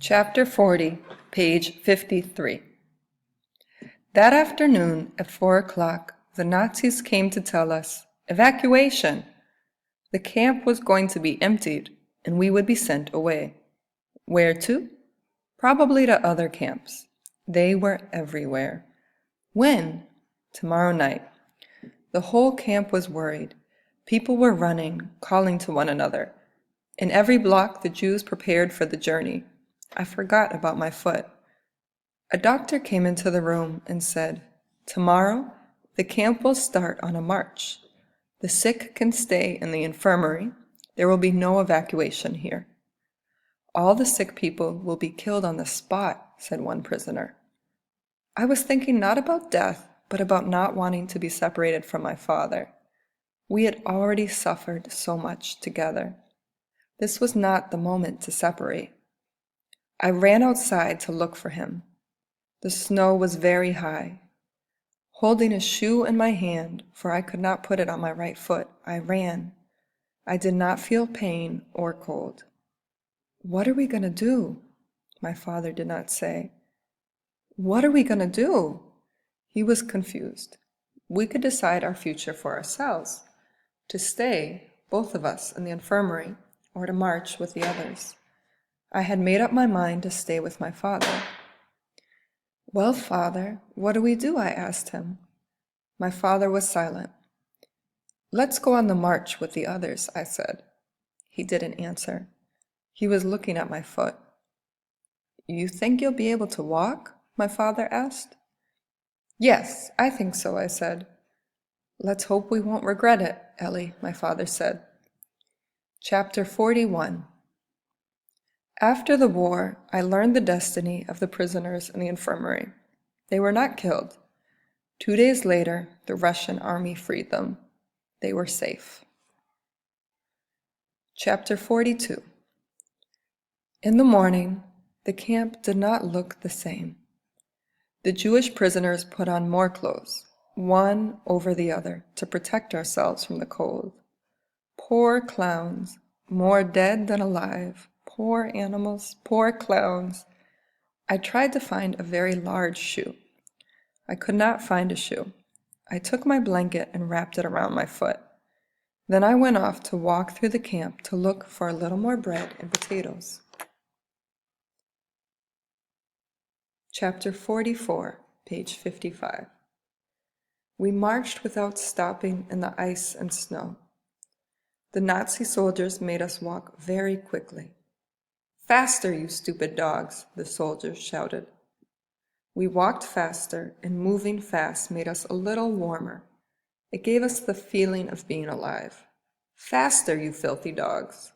Chapter 40, page 53. That afternoon at 4 o'clock, the Nazis came to tell us, "Evacuation!" The camp was going to be emptied, and we would be sent away. Where to? Probably to other camps. They were everywhere. When? Tomorrow night. The whole camp was worried. People were running, calling to one another. In every block, the Jews prepared for the journey. I forgot about my foot. A doctor came into the room and said, "Tomorrow, the camp will start on a march. The sick can stay in the infirmary. There will be no evacuation here." "All the sick people will be killed on the spot," said one prisoner. I was thinking not about death, but about not wanting to be separated from my father. We had already suffered so much together. This was not the moment to separate. I ran outside to look for him. The snow was very high. Holding a shoe in my hand, for I could not put it on my right foot, I ran. I did not feel pain or cold. "What are we going to do?" My father did not say. "What are we going to do?" He was confused. We could decide our future for ourselves, to stay, both of us, in the infirmary, or to march with the others. I had made up my mind to stay with my father. "Well, father, what do we do?" I asked him. My father was silent. "Let's go on the march with the others," I said. He didn't answer. He was looking at my foot. "You think you'll be able to walk?" my father asked. "Yes, I think so," I said. "Let's hope we won't regret it, Ellie," my father said. Chapter 41. After the war, I learned the destiny of the prisoners in the infirmary. They were not killed. 2 days later, the Russian army freed them. They were safe. Chapter 42. In the morning, the camp did not look the same. The Jewish prisoners put on more clothes, one over the other, to protect ourselves from the cold. Poor clowns, more dead than alive. Poor animals, poor clowns. I tried to find a very large shoe. I could not find a shoe. I took my blanket and wrapped it around my foot. Then I went off to walk through the camp to look for a little more bread and potatoes. Chapter 44, page 55. We marched without stopping in the ice and snow. The Nazi soldiers made us walk very quickly. "Faster, you stupid dogs," the soldiers shouted. We walked faster, and moving fast made us a little warmer. It gave us the feeling of being alive. "Faster, you filthy dogs."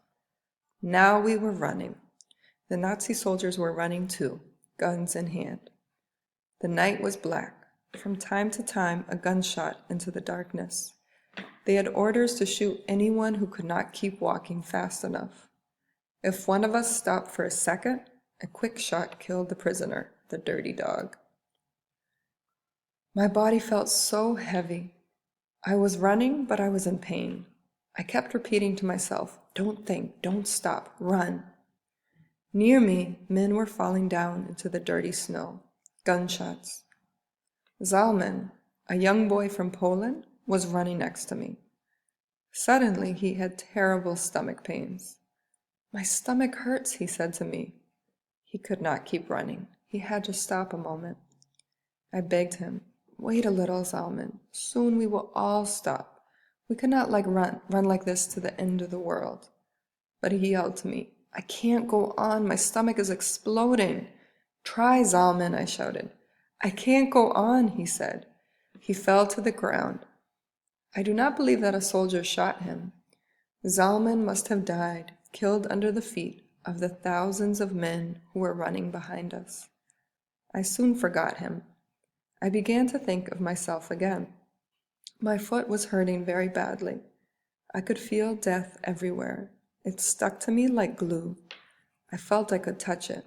Now we were running. The Nazi soldiers were running too, guns in hand. The night was black. From time to time, a gunshot into the darkness. They had orders to shoot anyone who could not keep walking fast enough. If one of us stopped for a second, a quick shot killed the prisoner, the dirty dog. My body felt so heavy. I was running, but I was in pain. I kept repeating to myself, "Don't think, don't stop, run." Near me, men were falling down into the dirty snow. Gunshots. Zalman, a young boy from Poland, was running next to me. Suddenly, he had terrible stomach pains. "My stomach hurts," he said to me. He could not keep running. He had to stop a moment. I begged him, "Wait a little, Zalman. Soon we will all stop. We cannot run like this to the end of the world." But he yelled to me, "I can't go on. My stomach is exploding." "Try, Zalman," I shouted. "I can't go on," he said. He fell to the ground. I do not believe that a soldier shot him. Zalman must have died, killed under the feet of the thousands of men who were running behind us. I soon forgot him. I began to think of myself again. My foot was hurting very badly. I could feel death everywhere. It stuck to me like glue. I felt I could touch it.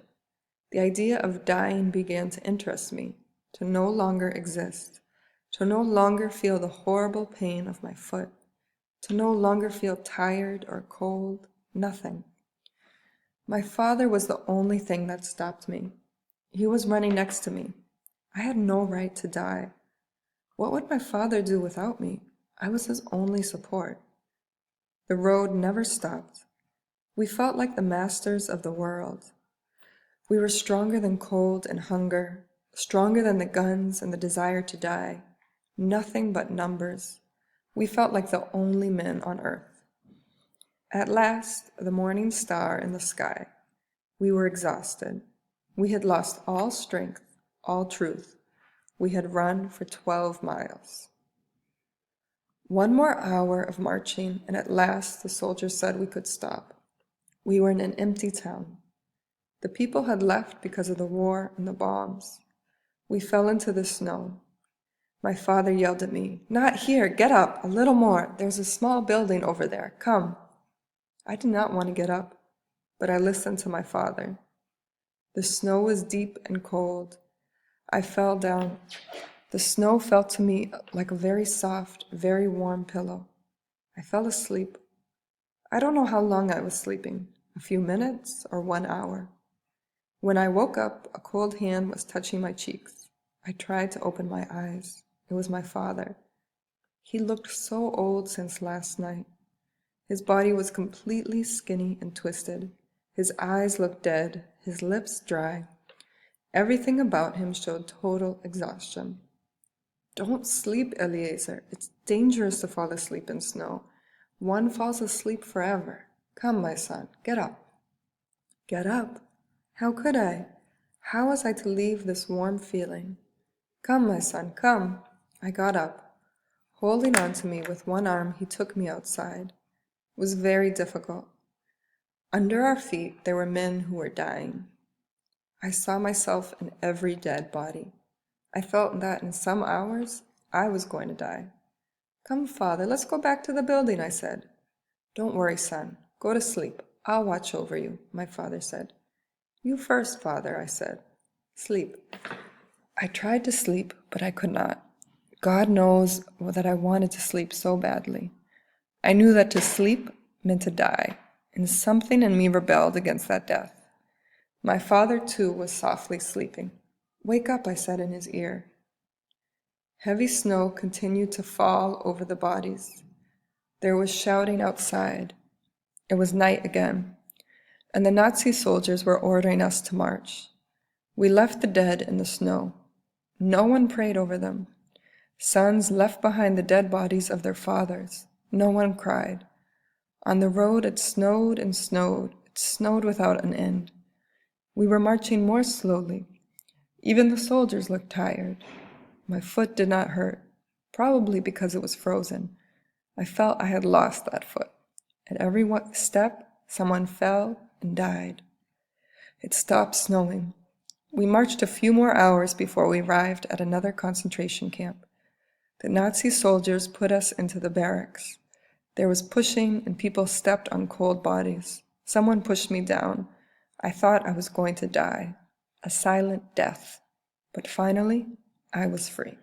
The idea of dying began to interest me, to no longer exist, to no longer feel the horrible pain of my foot, to no longer feel tired or cold, nothing. My father was the only thing that stopped me. He was running next to me. I had no right to die. What would my father do without me? I was his only support. The road never stopped. We felt like the masters of the world. We were stronger than cold and hunger, stronger than the guns and the desire to die. Nothing but numbers. We felt like the only men on earth. At last, the morning star in the sky. We were exhausted. We had lost all strength, all truth. We had run for 12 miles. One more hour of marching, and at last the soldiers said we could stop. We were in an empty town. The people had left because of the war and the bombs. We fell into the snow. My father yelled at me, "Not here, get up, a little more. There's a small building over there, come." I did not want to get up, but I listened to my father. The snow was deep and cold. I fell down. The snow felt to me like a very soft, very warm pillow. I fell asleep. I don't know how long I was sleeping, a few minutes or 1 hour. When I woke up, a cold hand was touching my cheeks. I tried to open my eyes. It was my father. He looked so old since last night. His body was completely skinny and twisted. His eyes looked dead, his lips dry. Everything about him showed total exhaustion. "Don't sleep, Eliezer. It's dangerous to fall asleep in snow. One falls asleep forever. Come, my son, get up." Get up? How could I? How was I to leave this warm feeling? "Come, my son, come." I got up. Holding on to me with one arm, he took me outside. It was very difficult. Under our feet, there were men who were dying. I saw myself in every dead body. I felt that in some hours, I was going to die. "Come, father, let's go back to the building," I said. "Don't worry, son. Go to sleep. I'll watch over you," my father said. "You first, father," I said. "Sleep." I tried to sleep, but I could not. God knows that I wanted to sleep so badly. I knew that to sleep meant to die, and something in me rebelled against that death. My father, too, was softly sleeping. "Wake up," I said in his ear. Heavy snow continued to fall over the bodies. There was shouting outside. It was night again, and the Nazi soldiers were ordering us to march. We left the dead in the snow. No one prayed over them. Sons left behind the dead bodies of their fathers. No one cried. On the road it snowed and snowed. It snowed without an end. We were marching more slowly. Even the soldiers looked tired. My foot did not hurt, probably because it was frozen. I felt I had lost that foot. At every step, someone fell and died. It stopped snowing. We marched a few more hours before we arrived at another concentration camp. The Nazi soldiers put us into the barracks. There was pushing and people stepped on cold bodies. Someone pushed me down. I thought I was going to die, a silent death. But finally, I was free.